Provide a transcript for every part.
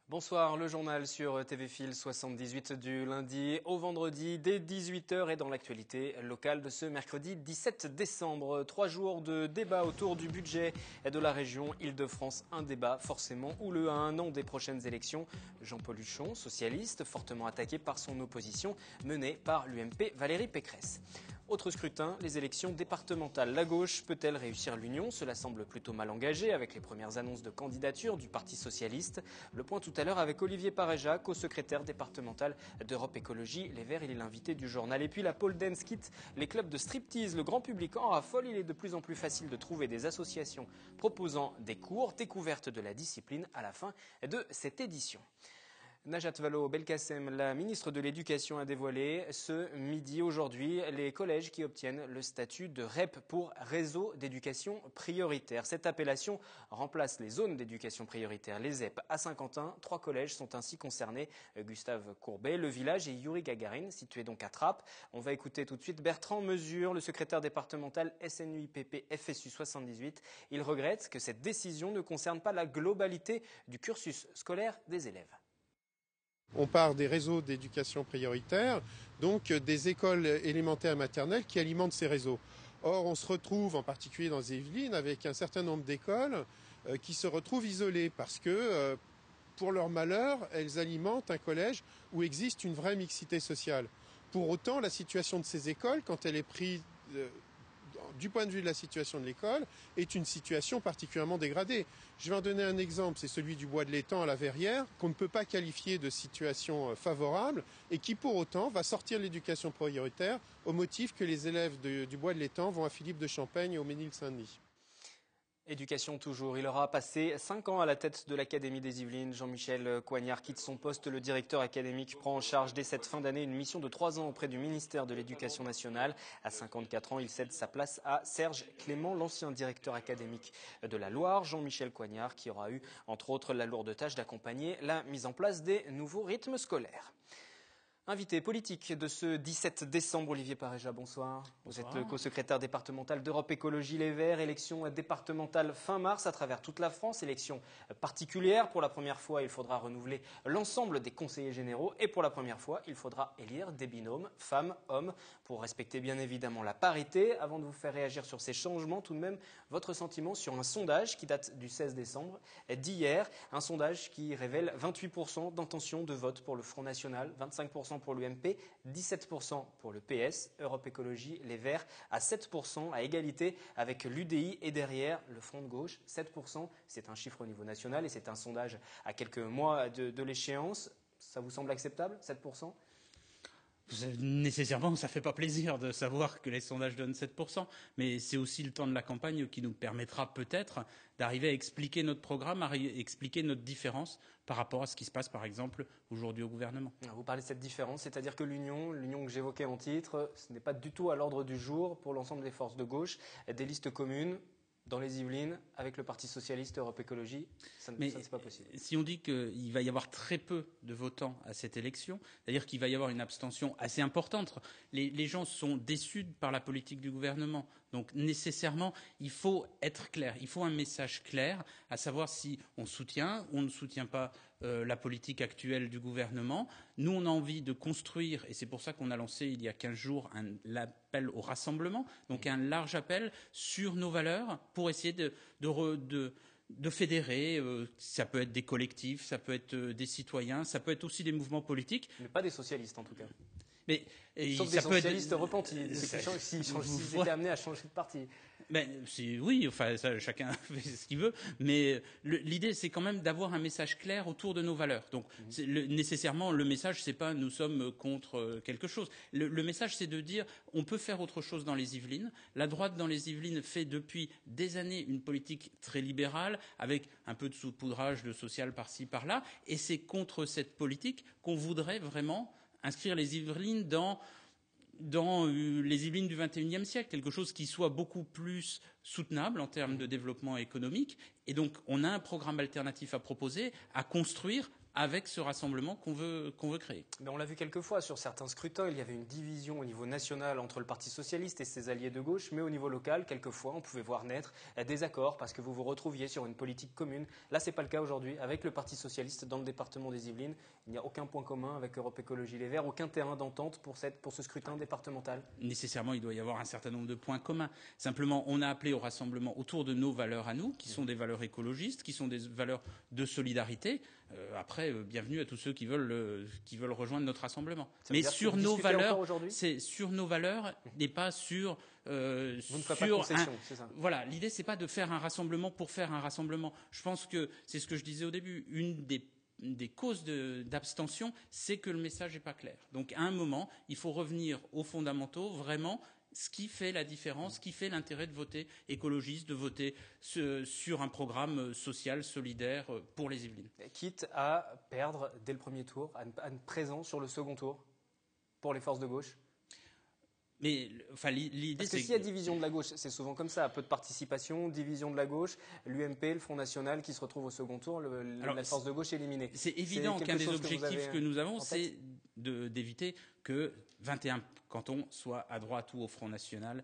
Bonsoir, le journal sur TV Fil 78 du lundi au vendredi dès 18h et dans l'actualité locale de ce mercredi 17 décembre. 3 jours de débat autour du budget de la région Île-de-France. Un débat forcément houleux à un an des prochaines élections. Jean-Paul Huchon, socialiste, fortement attaqué par son opposition menée par l'UMP Valérie Pécresse. Autre scrutin, les élections départementales. La gauche peut-elle réussir l'union? Cela semble plutôt mal engagé avec les premières annonces de candidature du Parti socialiste. Le point tout à l'heure avec Olivier Paréja, co-secrétaire départemental d'Europe Écologie Les Verts. Il est l'invité du journal. Et puis la pole dance quitte les clubs de striptease. Le grand public en raffole. Il est de plus en plus facile de trouver des associations proposant des cours, découverte de la discipline à la fin de cette édition. Najat Vallaud-Belkacem, la ministre de l'Éducation, a dévoilé ce midi, aujourd'hui, les collèges qui obtiennent le statut de REP pour réseau d'éducation prioritaire. Cette appellation remplace les zones d'éducation prioritaire, les ZEP. À Saint-Quentin, 3 collèges sont ainsi concernés. Gustave Courbet, Le Village et Yuri Gagarin, situés donc à Trappes. On va écouter tout de suite Bertrand Mesure, le secrétaire départemental SNUIPP FSU 78. Il regrette que cette décision ne concerne pas la globalité du cursus scolaire des élèves. On part des réseaux d'éducation prioritaire, donc des écoles élémentaires et maternelles qui alimentent ces réseaux. Or, on se retrouve, en particulier dans les Yvelines, avec un certain nombre d'écoles qui se retrouvent isolées parce que, pour leur malheur, elles alimentent un collège où existe une vraie mixité sociale. Pour autant, la situation de ces écoles, quand elle est prise du point de vue de la situation de l'école, est une situation particulièrement dégradée. Je vais en donner un exemple, c'est celui du bois de l'étang à la Verrière, qu'on ne peut pas qualifier de situation favorable et qui pour autant va sortir de l'éducation prioritaire au motif que les élèves du bois de l'étang vont à Philippe de Champaigne et au Ménil-Saint-Denis. Éducation toujours. Il aura passé 5 ans à la tête de l'Académie des Yvelines. Jean-Michel Coignard quitte son poste. Le directeur académique prend en charge dès cette fin d'année une mission de 3 ans auprès du ministère de l'Éducation nationale. À 54 ans, il cède sa place à Serge Clément, l'ancien directeur académique de la Loire. Jean-Michel Coignard qui aura eu, entre autres, la lourde tâche d'accompagner la mise en place des nouveaux rythmes scolaires. Invité politique de ce 17 décembre, Olivier Paréja, bonsoir. Vous êtes le co-secrétaire départemental d'Europe Écologie Les Verts. Élection départementale fin mars à travers toute la France. Élection particulière. Pour la première fois, il faudra renouveler l'ensemble des conseillers généraux. Et pour la première fois, il faudra élire des binômes femmes-hommes pour respecter bien évidemment la parité. Avant de vous faire réagir sur ces changements, tout de même, votre sentiment sur un sondage qui date du 16 décembre d'hier. Un sondage qui révèle 28% d'intention de vote pour le Front National, 25% pour l'UMP, 17% pour le PS, Europe Écologie, Les Verts à 7%, à égalité avec l'UDI et derrière le Front de gauche, 7%. C'est un chiffre au niveau national et c'est un sondage à quelques mois de l'échéance. Ça vous semble acceptable, 7%? Nécessairement, ça ne fait pas plaisir de savoir que les sondages donnent 7%, mais c'est aussi le temps de la campagne qui nous permettra peut-être d'arriver à expliquer notre programme, à expliquer notre différence par rapport à ce qui se passe, par exemple, aujourd'hui au gouvernement. Vous parlez de cette différence, c'est-à-dire que l'union que j'évoquais en titre, ce n'est pas du tout à l'ordre du jour pour l'ensemble des forces de gauche, des listes communes dans les Yvelines, avec le Parti socialiste, Europe Écologie, ça c'est pas possible. Si on dit qu'il va y avoir très peu de votants à cette élection, c'est-à-dire qu'il va y avoir une abstention assez importante, les gens sont déçus par la politique du gouvernement. Donc nécessairement, il faut être clair, il faut un message clair, à savoir si on soutient ou on ne soutient pas la politique actuelle du gouvernement. Nous, on a envie de construire, et c'est pour ça qu'on a lancé il y a 15 jours l'appel au rassemblement, donc un large appel sur nos valeurs pour essayer de fédérer. Ça peut être des collectifs, ça peut être des citoyens, ça peut être aussi des mouvements politiques. Mais pas des socialistes en tout cas. Mais, sauf des socialistes repentis, s'ils étaient amenés à changer de parti. Oui, enfin, ça, chacun fait ce qu'il veut, mais l'idée, c'est quand même d'avoir un message clair autour de nos valeurs. Donc, nécessairement, le message, c'est pas nous sommes contre quelque chose. Le message, c'est de dire on peut faire autre chose dans les Yvelines. La droite dans les Yvelines fait depuis des années une politique très libérale, avec un peu de saupoudrage de social par-ci, par-là, et c'est contre cette politique qu'on voudrait vraiment inscrire les Yvelines dans les Yvelines du XXIe siècle, quelque chose qui soit beaucoup plus soutenable en termes de développement économique. Et donc, on a un programme alternatif à proposer, à construire avec ce rassemblement qu'on veut créer. Mais on l'a vu quelques fois sur certains scrutins, il y avait une division au niveau national entre le Parti socialiste et ses alliés de gauche, mais au niveau local, quelquefois, on pouvait voir naître des accords parce que vous vous retrouviez sur une politique commune. Là, ce n'est pas le cas aujourd'hui. Avec le Parti socialiste dans le département des Yvelines, il n'y a aucun point commun avec Europe Écologie Les Verts, aucun terrain d'entente pour ce scrutin départemental. Nécessairement, il doit y avoir un certain nombre de points communs. Simplement, on a appelé au rassemblement autour de nos valeurs à nous, qui sont des valeurs écologistes, qui sont des valeurs de solidarité. Après, bienvenue à tous ceux qui veulent rejoindre notre rassemblement. Mais sur nos valeurs, c'est sur nos valeurs et pas sur. Vous ne faites pas de concession, c'est ça. Voilà, l'idée c'est pas de faire un rassemblement pour faire un rassemblement. Je pense que c'est ce que je disais au début. Une des causes d'abstention, c'est que le message n'est pas clair. Donc à un moment, il faut revenir aux fondamentaux, vraiment. Ce qui fait la différence, ce qui fait l'intérêt de voter écologiste, de voter sur un programme social, solidaire pour les Yvelines. Quitte à perdre dès le premier tour, à être présent sur le second tour pour les forces de gauche. Mais enfin, l'idée, parce que s'il y a division de la gauche, c'est souvent comme ça, peu de participation, division de la gauche, l'UMP, le Front National qui se retrouve au second tour, la force de gauche éliminée. C'est évident qu'un des objectifs que nous avons, c'est d'éviter que 21 cantons soient à droite ou au Front National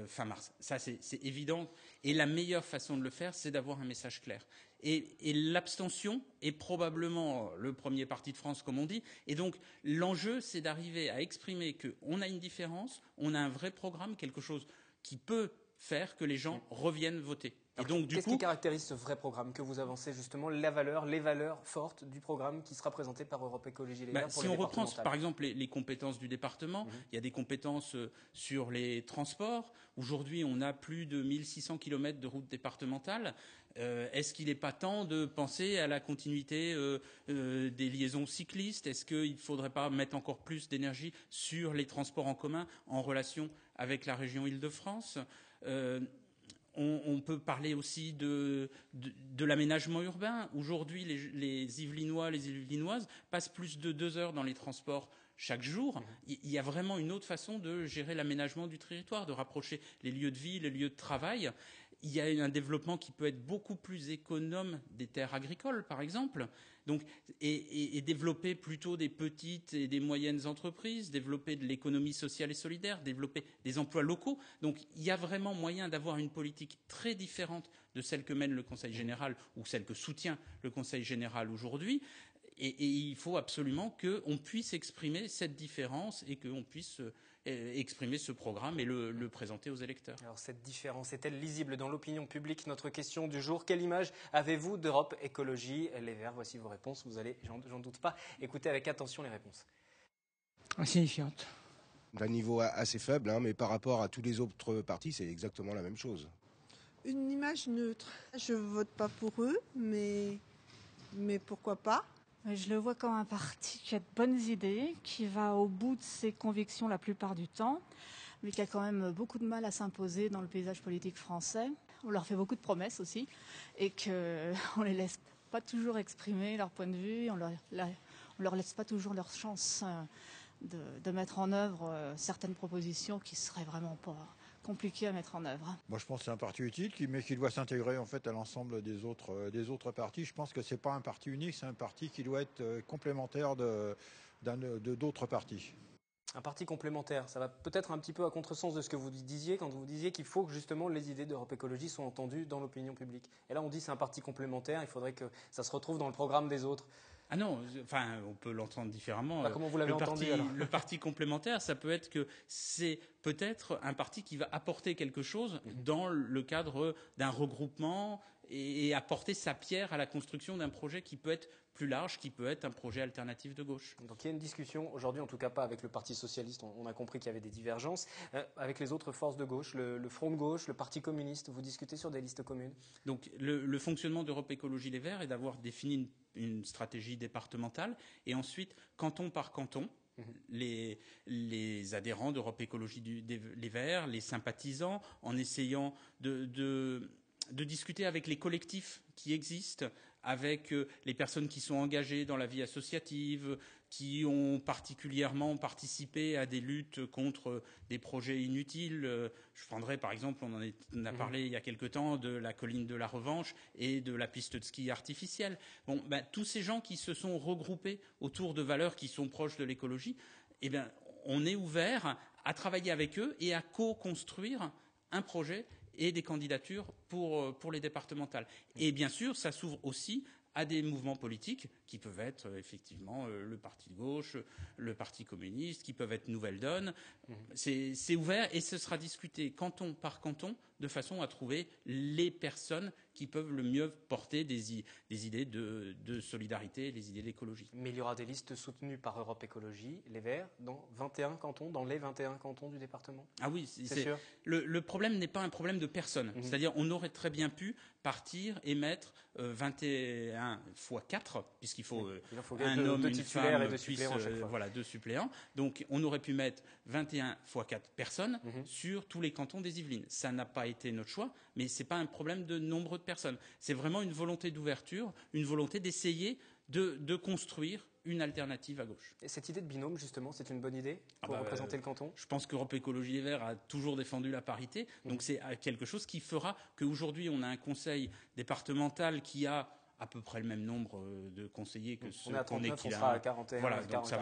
fin mars. Ça, c'est évident. Et la meilleure façon de le faire, c'est d'avoir un message clair. Et l'abstention est probablement le premier parti de France, comme on dit. Et donc, l'enjeu, c'est d'arriver à exprimer qu'on a une différence, on a un vrai programme, quelque chose qui peut faire que les gens reviennent voter. Qu'est-ce qui caractérise ce vrai programme que vous avancez justement, les valeurs fortes du programme qui sera présenté par Europe Écologie Les Verts pour si on reprend par exemple les compétences du département, il y a des compétences sur les transports. Aujourd'hui, on a plus de 1600 km de routes départementales. Est-ce qu'il n'est pas temps de penser à la continuité des liaisons cyclistes? Est-ce qu'il ne faudrait pas mettre encore plus d'énergie sur les transports en commun en relation avec la région Île-de-France? On peut parler aussi de l'aménagement urbain. Aujourd'hui, les Yvelinois, les Yvelinoises passent plus de 2 heures dans les transports chaque jour. Il y a vraiment une autre façon de gérer l'aménagement du territoire, de rapprocher les lieux de vie, les lieux de travail. Il y a un développement qui peut être beaucoup plus économe des terres agricoles, par exemple. Donc, et développer plutôt des petites et des moyennes entreprises, développer de l'économie sociale et solidaire, développer des emplois locaux. Donc il y a vraiment moyen d'avoir une politique très différente de celle que mène le Conseil général ou celle que soutient le Conseil général aujourd'hui. Et il faut absolument qu'on puisse exprimer cette différence et qu'on puisse exprimer ce programme et le présenter aux électeurs. Alors cette différence est-elle lisible dans l'opinion publique? Notre question du jour, quelle image avez-vous d'Europe Écologie Les Verts? Voici vos réponses, vous allez, j'en doute pas, écouter avec attention les réponses. Insignifiante. D'un niveau assez faible, mais par rapport à tous les autres partis, c'est exactement la même chose. Une image neutre. Je vote pas pour eux, mais pourquoi pas? Je le vois comme un parti qui a de bonnes idées, qui va au bout de ses convictions la plupart du temps, mais qui a quand même beaucoup de mal à s'imposer dans le paysage politique français. On leur fait beaucoup de promesses aussi, et qu'on les laisse pas toujours exprimer leur point de vue, on leur laisse pas toujours leur chance de mettre en œuvre certaines propositions qui seraient vraiment pas compliqué à mettre en œuvre. Moi, je pense que c'est un parti utile, mais qui doit s'intégrer en fait à l'ensemble des autres partis. Je pense que c'est pas un parti unique, c'est un parti qui doit être complémentaire d'autres partis. Un parti complémentaire, ça va peut-être un petit peu à contresens de ce que vous disiez quand vous disiez qu'il faut que justement les idées d'Europe Écologie soient entendues dans l'opinion publique. Et là, on dit que c'est un parti complémentaire, il faudrait que ça se retrouve dans le programme des autres. Ah non, enfin, on peut l'entendre différemment. Comment vous l'avez entendu alors ? Le parti complémentaire, ça peut être que c'est peut-être un parti qui va apporter quelque chose dans le cadre d'un regroupement et apporter sa pierre à la construction d'un projet qui peut être plus large, qui peut être un projet alternatif de gauche. Donc il y a une discussion, aujourd'hui en tout cas pas avec le Parti Socialiste, on a compris qu'il y avait des divergences, avec les autres forces de gauche, le Front de gauche, le Parti Communiste, vous discutez sur des listes communes ? Donc le fonctionnement d'Europe Écologie Les Verts est d'avoir défini une stratégie départementale et ensuite, canton par canton, les adhérents d'Europe Écologie Les Verts, les sympathisants, en essayant de discuter avec les collectifs qui existent, avec les personnes qui sont engagées dans la vie associative, qui ont particulièrement participé à des luttes contre des projets inutiles. Je prendrai par exemple, on a parlé il y a quelque temps de la colline de la Revanche et de la piste de ski artificielle. Bon, tous ces gens qui se sont regroupés autour de valeurs qui sont proches de l'écologie, eh bien, on est ouvert à travailler avec eux et à co-construire un projet et des candidatures pour les départementales. Et bien sûr, ça s'ouvre aussi à des mouvements politiques qui peuvent être effectivement le Parti de gauche, le Parti communiste, qui peuvent être Nouvelle Donne. C'est ouvert et ce sera discuté canton par canton de façon à trouver les personnes qui peuvent le mieux porter des idées de solidarité, des idées d'écologie. Mais il y aura des listes soutenues par Europe Écologie, les Verts, dans 21 cantons, dans les 21 cantons du département. Ah oui, c'est sûr. Le problème n'est pas un problème de personne. C'est-à-dire on aurait très bien pu partir et mettre 21 x 4, puisqu'il faut un homme, une femme, et deux suppléants, voilà, 2 suppléants. Donc on aurait pu mettre 21 x 4 personnes sur tous les cantons des Yvelines. Ça n'a pas été notre choix, mais ce n'est pas un problème de nombre de personnes. C'est vraiment une volonté d'ouverture, une volonté d'essayer de construire une alternative à gauche. Et cette idée de binôme, justement, c'est une bonne idée pour représenter le canton ? Je pense qu'Europe Écologie Les Verts a toujours défendu la parité. Donc c'est quelque chose qui fera qu'aujourd'hui, on a un conseil départemental qui a à peu près le même nombre de conseillers que ceux qu'on est qu'il a. On sera à 41. Voilà, donc 42, ça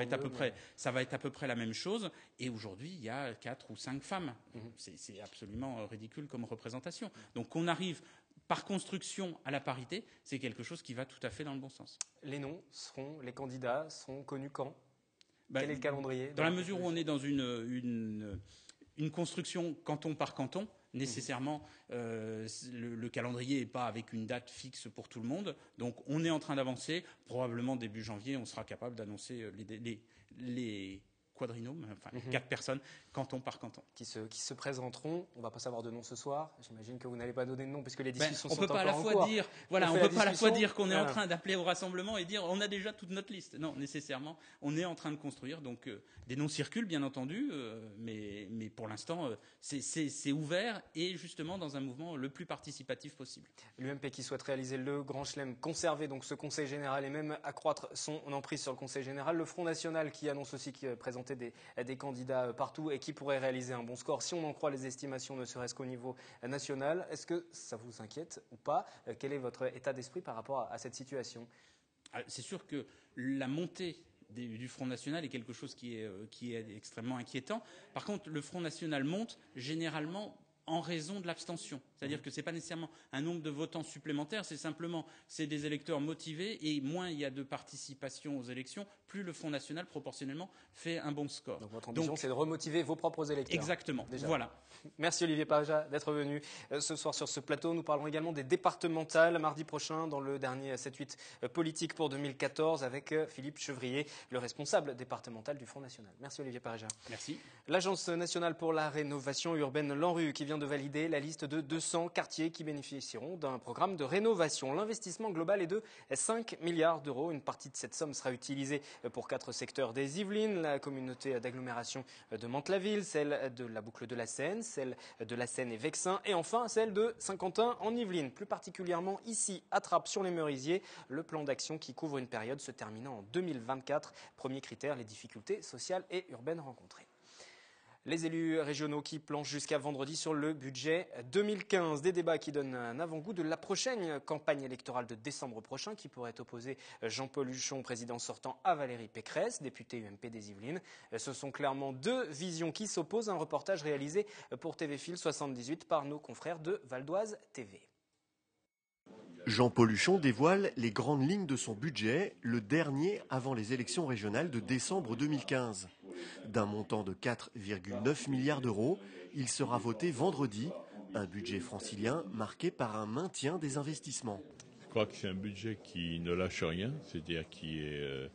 va être à peu près la même chose. Et aujourd'hui, il y a 4 ou 5 femmes. C'est absolument ridicule comme représentation. Donc qu'on arrive par construction à la parité, c'est quelque chose qui va tout à fait dans le bon sens. Les candidats seront connus quand ? Quel est le calendrier ? Dans la mesure où on est dans une construction canton par canton, nécessairement, le calendrier n'est pas avec une date fixe pour tout le monde. Donc on est en train d'avancer. Probablement début janvier, on sera capable d'annoncer les quadrinômes, enfin 4 personnes, canton par canton. Qui se présenteront. On ne va pas savoir de nom ce soir. J'imagine que vous n'allez pas donner de nom puisque les discussions sont encore en cours. On ne peut pas à la fois dire qu'on est en train d'appeler au rassemblement et dire on a déjà toute notre liste. Non, nécessairement, on est en train de construire. Donc des noms circulent, bien entendu, mais pour l'instant, c'est ouvert et justement dans un mouvement le plus participatif possible. L'UMP qui souhaite réaliser le Grand Chelem, conserver donc ce Conseil général et même accroître son emprise sur le Conseil général. Le Front National qui annonce aussi qu'il présentait des candidats partout et qui pourrait réaliser un bon score si on en croit les estimations, ne serait-ce qu'au niveau national. Est-ce que ça vous inquiète ou pas ? Quel est votre état d'esprit par rapport à cette situation ? C'est sûr que la montée du Front National est quelque chose qui est extrêmement inquiétant. Par contre, le Front National monte généralement en raison de l'abstention. C'est-à-dire que ce n'est pas nécessairement un nombre de votants supplémentaires, c'est des électeurs motivés et moins il y a de participation aux élections, plus le Front National, proportionnellement, fait un bon score. Donc votre ambition, c'est de remotiver vos propres électeurs. Exactement, déjà. Voilà. Merci Olivier Pareja d'être venu ce soir sur ce plateau. Nous parlerons également des départementales mardi prochain dans le dernier 7-8 politique pour 2014 avec Philippe Chevrier, le responsable départemental du Front National. Merci Olivier Pareja. Merci. L'Agence nationale pour la rénovation urbaine l'ANRU qui vient de valider la liste de 200 quartiers qui bénéficieront d'un programme de rénovation. L'investissement global est de 5 milliards d'euros. Une partie de cette somme sera utilisée pour 4 secteurs des Yvelines, la communauté d'agglomération de Mantes-la-Ville, celle de la boucle de la Seine, celle de la Seine et Vexin et enfin celle de Saint-Quentin en Yvelines. Plus particulièrement ici, à Trappes sur les Merisiers, le plan d'action qui couvre une période se terminant en 2024. Premier critère, les difficultés sociales et urbaines rencontrées. Les élus régionaux qui planchent jusqu'à vendredi sur le budget 2015. Des débats qui donnent un avant-goût de la prochaine campagne électorale de décembre prochain qui pourrait opposer Jean-Paul Huchon, président sortant, à Valérie Pécresse, députée UMP des Yvelines. Ce sont clairement deux visions qui s'opposent. Un reportage réalisé pour TV Fil 78 par nos confrères de Val d'Oise TV. Jean-Paul Huchon dévoile les grandes lignes de son budget, le dernier avant les élections régionales de décembre 2015. D'un montant de 4,9 milliards d'euros, il sera voté vendredi, un budget francilien marqué par un maintien des investissements. Je crois que c'est un budget qui ne lâche rien, c'est-à-dire qui est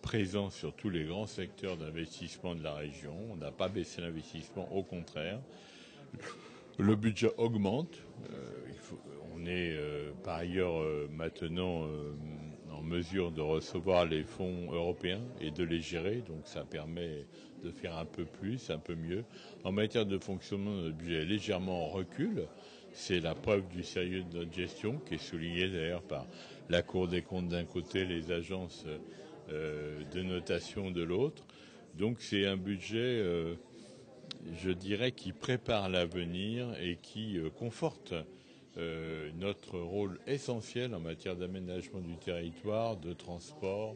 présent sur tous les grands secteurs d'investissement de la région. On n'a pas baissé l'investissement, au contraire. Le budget augmente. On est par ailleurs maintenant en mesure de recevoir les fonds européens et de les gérer. Donc ça permet de faire un peu plus, un peu mieux. En matière de fonctionnement, notre budget est légèrement en recul. C'est la preuve du sérieux de notre gestion qui est soulignée d'ailleurs par la Cour des comptes d'un côté, les agences de notation de l'autre. Donc c'est un budget, je dirais, qui prépare l'avenir et qui conforte notre rôle essentiel en matière d'aménagement du territoire, de transport,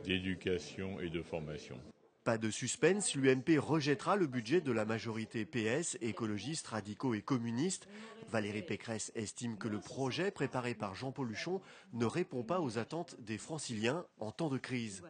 d'éducation et de formation. Pas de suspense, l'UMP rejettera le budget de la majorité PS, écologistes, radicaux et communistes. Valérie Pécresse estime que le projet préparé par Jean Pauluchon ne répond pas aux attentes des Franciliens en temps de crise.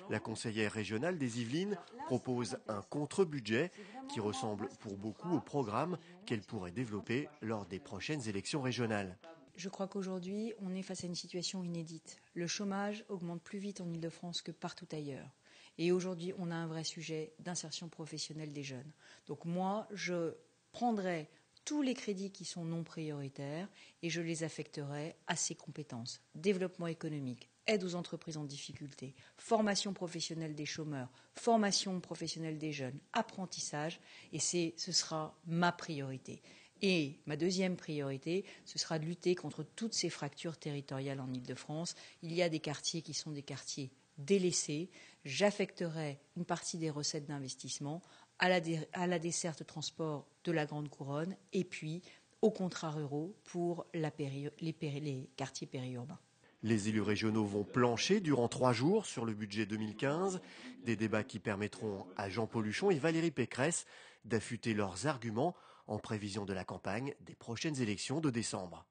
La conseillère régionale des Yvelines propose un contre-budget qui ressemble pour beaucoup au programme qu'elle pourrait développer lors des prochaines élections régionales. Je crois qu'aujourd'hui, on est face à une situation inédite. Le chômage augmente plus vite en Ile-de-France que partout ailleurs. Et aujourd'hui, on a un vrai sujet d'insertion professionnelle des jeunes. Donc moi, je prendrai tous les crédits qui sont non prioritaires et je les affecterai à ces compétences. Développement économique, aide aux entreprises en difficulté, formation professionnelle des chômeurs, formation professionnelle des jeunes, apprentissage, et ce sera ma priorité. Et ma deuxième priorité, ce sera de lutter contre toutes ces fractures territoriales en Ile-de-France. Il y a des quartiers qui sont des quartiers délaissés. J'affecterai une partie des recettes d'investissement à la desserte transport de la Grande Couronne et puis aux contrats ruraux pour les quartiers périurbains. Les élus régionaux vont plancher durant 3 jours sur le budget 2015. Des débats qui permettront à Jean Pauluchon et Valérie Pécresse d'affûter leurs arguments en prévision de la campagne des prochaines élections de décembre.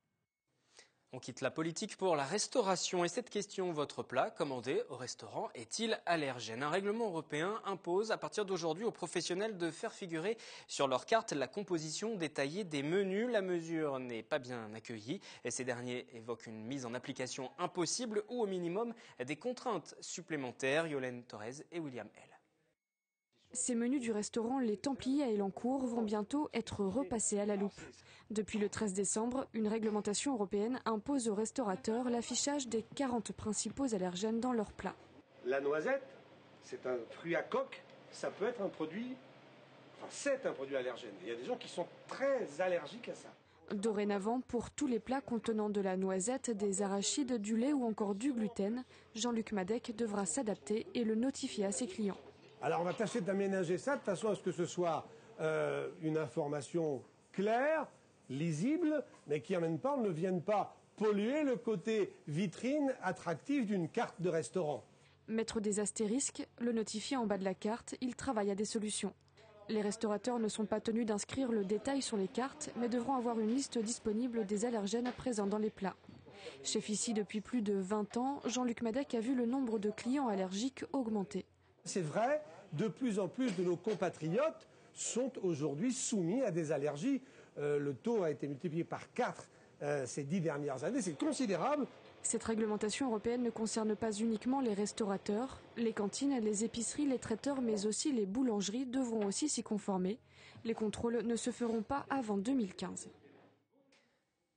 On quitte la politique pour la restauration. Et cette question, votre plat commandé au restaurant est-il allergène? Un règlement européen impose à partir d'aujourd'hui aux professionnels de faire figurer sur leur carte la composition détaillée des menus. La mesure n'est pas bien accueillie et ces derniers évoquent une mise en application impossible ou au minimum des contraintes supplémentaires. Yolène Torres et William L. Ces menus du restaurant Les Templiers à Élancourt vont bientôt être repassés à la loupe. Depuis le 13 décembre, une réglementation européenne impose aux restaurateurs l'affichage des 40 principaux allergènes dans leurs plats. La noisette, c'est un fruit à coque, ça peut être un produit, c'est un produit allergène. Il y a des gens qui sont très allergiques à ça. Dorénavant, pour tous les plats contenant de la noisette, des arachides, du lait ou encore du gluten, Jean-Luc Madec devra s'adapter et le notifier à ses clients. Alors on va tâcher d'aménager ça de façon à ce que ce soit une information claire, lisible, mais qui en même temps ne vienne pas polluer le côté vitrine attractif d'une carte de restaurant. Mettre des astérisques, le notifier en bas de la carte, il travaille à des solutions. Les restaurateurs ne sont pas tenus d'inscrire le détail sur les cartes, mais devront avoir une liste disponible des allergènes présents dans les plats. Chef ici depuis plus de 20 ans, Jean-Luc Madec a vu le nombre de clients allergiques augmenter. C'est vrai, de plus en plus de nos compatriotes sont aujourd'hui soumis à des allergies. Le taux a été multiplié par 4 ces 10 dernières années, c'est considérable. Cette réglementation européenne ne concerne pas uniquement les restaurateurs. Les cantines, les épiceries, les traiteurs, mais aussi les boulangeries devront aussi s'y conformer. Les contrôles ne se feront pas avant 2015.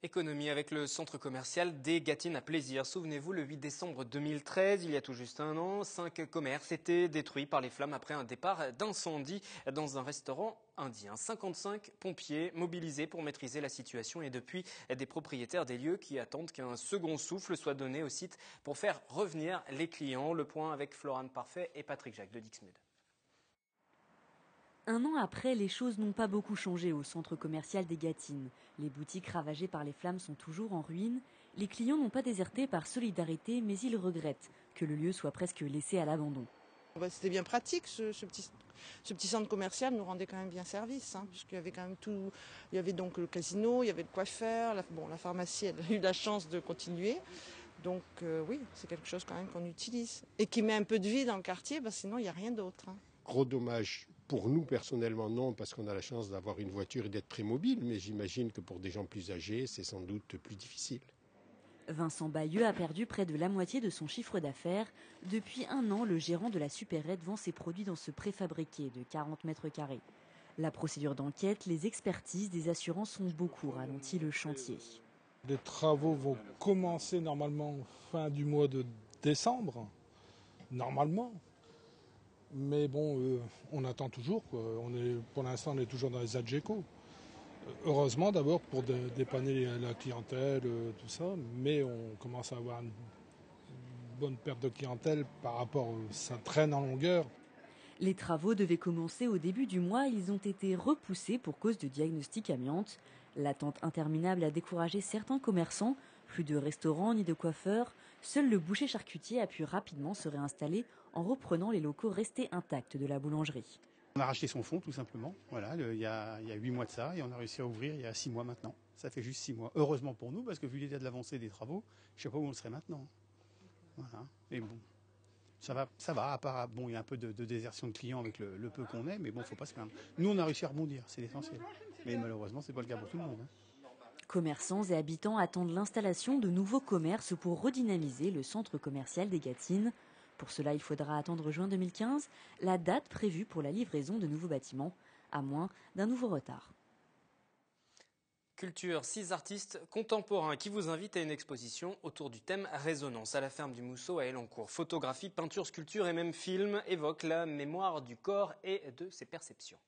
Économie avec le centre commercial des Gâtines à Plaisir. Souvenez-vous, le 8 décembre 2013, il y a tout juste un an, 5 commerces étaient détruits par les flammes après un départ d'incendie dans un restaurant indien. 55 pompiers mobilisés pour maîtriser la situation et depuis des propriétaires des lieux qui attendent qu'un second souffle soit donné au site pour faire revenir les clients. Le point avec Florane Parfait et Patrick Jacques de Dixmude. Un an après, les choses n'ont pas beaucoup changé au centre commercial des Gâtines. Les boutiques ravagées par les flammes sont toujours en ruine. Les clients n'ont pas déserté par solidarité, mais ils regrettent que le lieu soit presque laissé à l'abandon. C'était bien pratique, ce petit centre commercial nous rendait quand même bien service, puisqu'il y avait quand même tout. Il y avait donc le casino, il y avait de quoi faire. La pharmacie, elle a eu la chance de continuer. Donc oui, c'est quelque chose quand même qu'on utilise. Et qui met un peu de vie dans le quartier, sinon il n'y a rien d'autre. Gros dommage. Pour nous, personnellement, non, parce qu'on a la chance d'avoir une voiture et d'être très mobile, mais j'imagine que pour des gens plus âgés, c'est sans doute plus difficile. Vincent Bayeux a perdu près de la moitié de son chiffre d'affaires. Depuis un an, le gérant de la supérette vend ses produits dans ce préfabriqué de 40 mètres carrés. La procédure d'enquête, les expertises des assurances ont beaucoup ralenti le chantier. Les travaux vont commencer normalement fin du mois de décembre, normalement. Mais bon, on attend toujours, quoi. Pour l'instant, on est toujours dans les ADGECO. Heureusement d'abord pour dépanner la clientèle, tout ça, mais on commence à avoir bonne perte de clientèle par rapport, ça traîne en longueur. Les travaux devaient commencer au début du mois, ils ont été repoussés pour cause de diagnostic amiante. L'attente interminable a découragé certains commerçants, plus de restaurants ni de coiffeurs. Seul le boucher charcutier a pu rapidement se réinstaller en reprenant les locaux restés intacts de la boulangerie. On a racheté son fonds tout simplement, voilà, il y a 8 mois de ça, et on a réussi à ouvrir il y a 6 mois maintenant. Ça fait juste 6 mois. Heureusement pour nous, parce que vu l'état de l'avancée des travaux, je ne sais pas où on serait maintenant. Voilà. Et bon, ça va, à part, bon, il y a un peu de désertion de clients avec le peu qu'on est, mais bon, il ne faut pas se plaindre. Nous, on a réussi à rebondir, c'est l'essentiel. Mais malheureusement, ce n'est pas le cas pour tout le monde. Commerçants et habitants attendent l'installation de nouveaux commerces pour redynamiser le centre commercial des Gâtines. Pour cela, il faudra attendre juin 2015, la date prévue pour la livraison de nouveaux bâtiments, à moins d'un nouveau retard. Culture, 6 artistes contemporains qui vous invitent à une exposition autour du thème Résonance à la ferme du Mousseau à Elancourt. Photographie, peinture, sculpture et même film évoquent la mémoire du corps et de ses perceptions.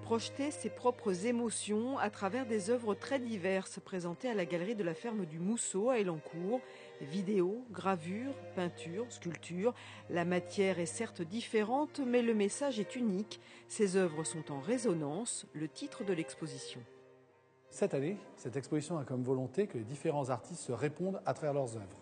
Projeter ses propres émotions à travers des œuvres très diverses présentées à la galerie de la ferme du Mousseau à Elancourt. Vidéos, gravures, peintures, sculptures. La matière est certes différente, mais le message est unique. Ces œuvres sont en résonance, le titre de l'exposition. Cette année, cette exposition a comme volonté que les différents artistes se répondent à travers leurs œuvres.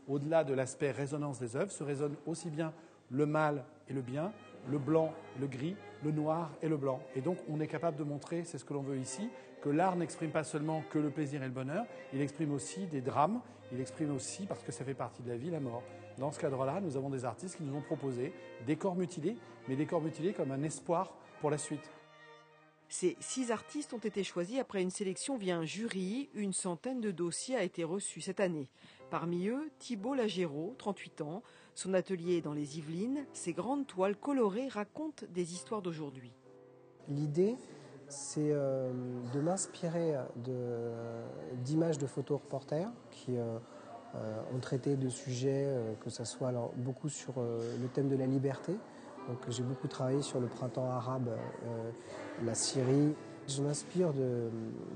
Au-delà de l'aspect résonance des œuvres, se résonne aussi bien le mal et le bien, le blanc, le gris, le noir et le blanc. Et donc on est capable de montrer, c'est ce que l'on veut ici, que l'art n'exprime pas seulement que le plaisir et le bonheur, il exprime aussi des drames, il exprime aussi, parce que ça fait partie de la vie, la mort. Dans ce cadre-là, nous avons des artistes qui nous ont proposé des corps mutilés, mais des corps mutilés comme un espoir pour la suite. Ces 6 artistes ont été choisis après une sélection via un jury. Une centaine de dossiers a été reçu cette année. Parmi eux, Thibault Lagéraud, 38 ans. Son atelier est dans les Yvelines. Ses grandes toiles colorées racontent des histoires d'aujourd'hui. L'idée, c'est de m'inspirer d'images de photoreporters qui ont traité de sujets, que ce soit alors, beaucoup sur le thème de la liberté. Donc, j'ai beaucoup travaillé sur le printemps arabe, la Syrie. Je m'inspire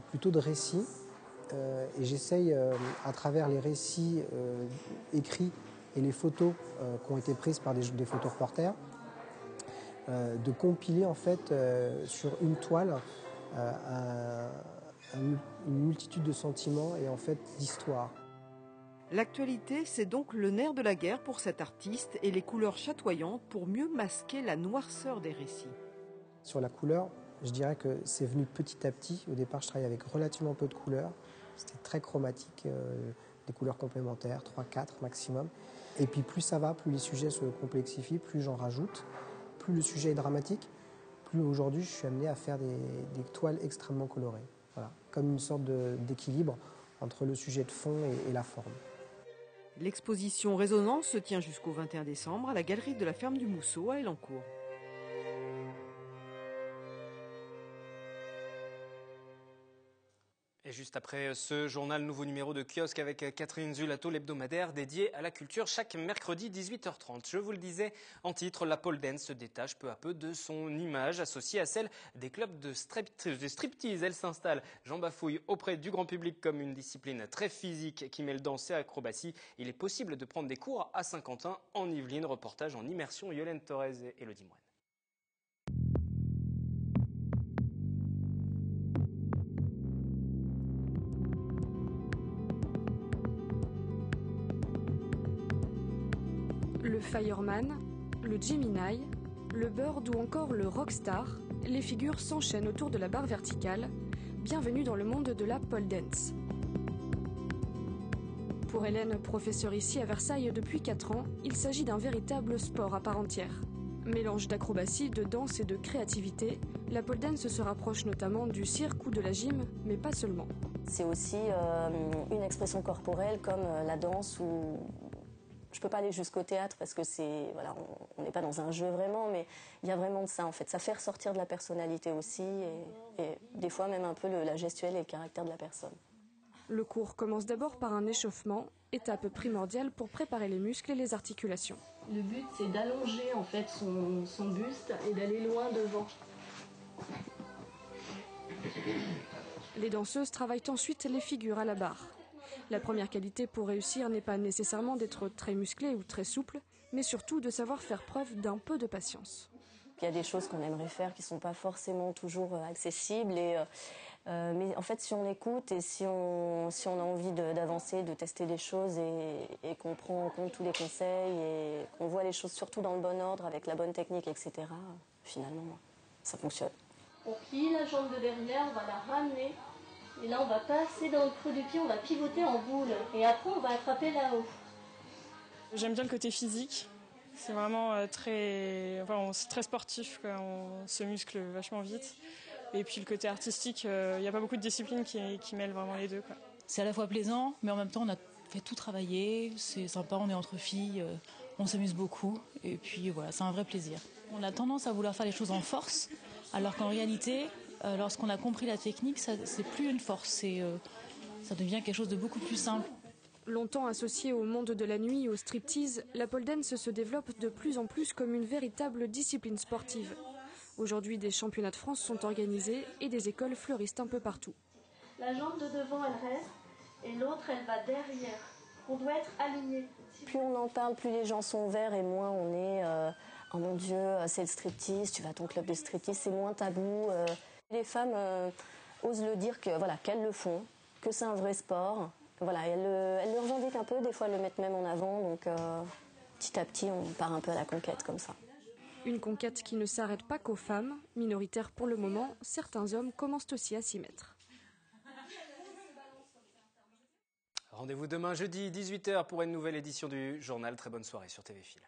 plutôt de récits et j'essaye, à travers les récits écrits et les photos qui ont été prises par des photoreporters, de compiler en fait sur une toile une multitude de sentiments et en fait d'histoires. L'actualité, c'est donc le nerf de la guerre pour cet artiste et les couleurs chatoyantes pour mieux masquer la noirceur des récits. Sur la couleur, je dirais que c'est venu petit à petit. Au départ, je travaillais avec relativement peu de couleurs. C'était très chromatique, des couleurs complémentaires, 3-4 maximum. Et puis plus ça va, plus les sujets se complexifient, plus j'en rajoute, plus le sujet est dramatique, plus aujourd'hui je suis amené à faire des toiles extrêmement colorées. Voilà, comme une sorte d'équilibre entre le sujet de fond et la forme. L'exposition Résonance se tient jusqu'au 21 décembre à la galerie de la ferme du Mousseau à Elancourt. Et juste après ce journal, nouveau numéro de Kiosque avec Catherine Zulato, l'hebdomadaire dédié à la culture chaque mercredi 18h30. Je vous le disais en titre, la pole dance se détache peu à peu de son image associée à celle des clubs de striptease. Elle s'installe, Jean Bafouille, auprès du grand public comme une discipline très physique qui mêle danse et acrobatie. Il est possible de prendre des cours à Saint-Quentin en Yvelines. Reportage en immersion, Yolène Torres et Elodie Moine. Le fireman, le Gemini, le bird ou encore le rockstar, les figures s'enchaînent autour de la barre verticale. Bienvenue dans le monde de la pole dance. Pour Hélène, professeure ici à Versailles depuis 4 ans, il s'agit d'un véritable sport à part entière. Mélange d'acrobatie, de danse et de créativité, la pole dance se rapproche notamment du cirque ou de la gym, mais pas seulement. C'est aussi une expression corporelle comme la danse ou... Je ne peux pas aller jusqu'au théâtre parce que voilà, on n'est pas dans un jeu vraiment, mais il y a vraiment de ça en fait. Ça fait ressortir de la personnalité aussi et des fois même un peu la gestuelle et le caractère de la personne. Le cours commence d'abord par un échauffement, étape primordiale pour préparer les muscles et les articulations. Le but c'est d'allonger en fait son buste et d'aller loin devant. Les danseuses travaillent ensuite les figures à la barre. La première qualité pour réussir n'est pas nécessairement d'être très musclé ou très souple, mais surtout de savoir faire preuve d'un peu de patience. Il y a des choses qu'on aimerait faire qui ne sont pas forcément toujours accessibles. Mais en fait, si on écoute et si on a envie d'avancer, de tester des choses et qu'on prend en compte tous les conseils et qu'on voit les choses surtout dans le bon ordre, avec la bonne technique, etc., finalement, ça fonctionne. On plie la jambe de derrière, on va la ramener. Et là, on va passer dans le creux du pied, on va pivoter en boule. Et après, on va attraper là-haut. J'aime bien le côté physique. C'est vraiment très sportif, quoi. On se muscle vachement vite. Et puis le côté artistique, il n'y a pas beaucoup de disciplines qui mêlent vraiment les deux, quoi. C'est à la fois plaisant, mais en même temps, on a fait tout travailler. C'est sympa, on est entre filles, on s'amuse beaucoup. Et puis voilà, c'est un vrai plaisir. On a tendance à vouloir faire les choses en force, alors qu'en réalité, lorsqu'on a compris la technique, c'est plus une force, ça devient quelque chose de beaucoup plus simple. Longtemps associée au monde de la nuit et au striptease, la pole dance se développe de plus en plus comme une véritable discipline sportive. Aujourd'hui, des championnats de France sont organisés et des écoles fleurissent un peu partout. La jambe de devant, elle reste, et l'autre, elle va derrière. On doit être aligné. Plus on en parle, plus les gens sont ouverts et moins on est oh mon Dieu, c'est le striptease, tu vas à ton club de striptease, c'est moins tabou. Les femmes osent le dire qu'elles le font, que c'est un vrai sport. Voilà, elles le revendiquent un peu, des fois elles le mettent même en avant, donc petit à petit on part un peu à la conquête comme ça. Une conquête qui ne s'arrête pas qu'aux femmes. Minoritaires pour le moment, certains hommes commencent aussi à s'y mettre. Rendez-vous demain jeudi 18h pour une nouvelle édition du journal. Très bonne soirée sur TV Fil.